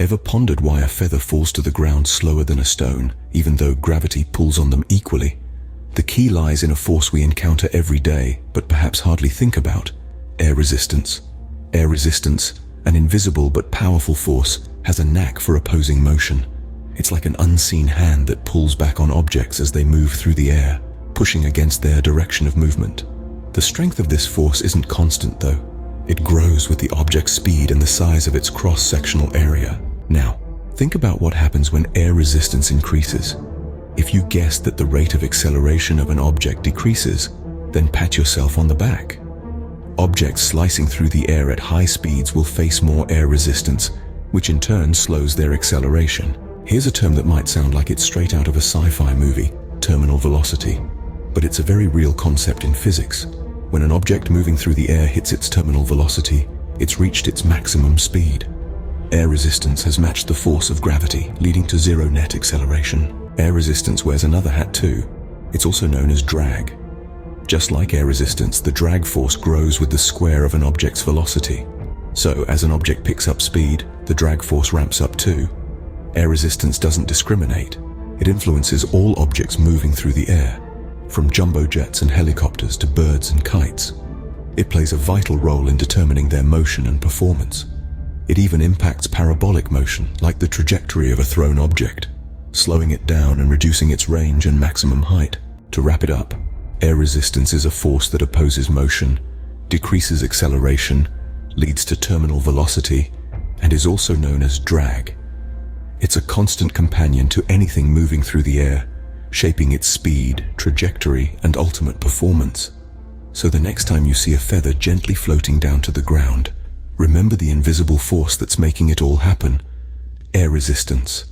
Ever pondered why a feather falls to the ground slower than a stone, even though gravity pulls on them equally? The key lies in a force we encounter every day, but perhaps hardly think about: air resistance. Air resistance, an invisible but powerful force, has a knack for opposing motion. It's like an unseen hand that pulls back on objects as they move through the air, pushing against their direction of movement. The strength of this force isn't constant, though. It grows with the object's speed and the size of its cross-sectional area. Now, think about what happens when air resistance increases. If you guess that the rate of acceleration of an object decreases, then pat yourself on the back. Objects slicing through the air at high speeds will face more air resistance, which in turn slows their acceleration. Here's a term that might sound like it's straight out of a sci-fi movie: terminal velocity. But it's a very real concept in physics. When an object moving through the air hits its terminal velocity, it's reached its maximum speed. Air resistance has matched the force of gravity, leading to zero net acceleration. Air resistance wears another hat too. It's also known as drag. Just like air resistance, the drag force grows with the square of an object's velocity. So, as an object picks up speed, the drag force ramps up too. Air resistance doesn't discriminate. It influences all objects moving through the air, from jumbo jets and helicopters to birds and kites. It plays a vital role in determining their motion and performance. It even impacts parabolic motion, like the trajectory of a thrown object, slowing it down and reducing its range and maximum height. To wrap it up, air resistance is a force that opposes motion, decreases acceleration, leads to terminal velocity, and is also known as drag. It's a constant companion to anything moving through the air, shaping its speed, trajectory, and ultimate performance. So the next time you see a feather gently floating down to the ground, remember the invisible force that's making it all happen: air resistance.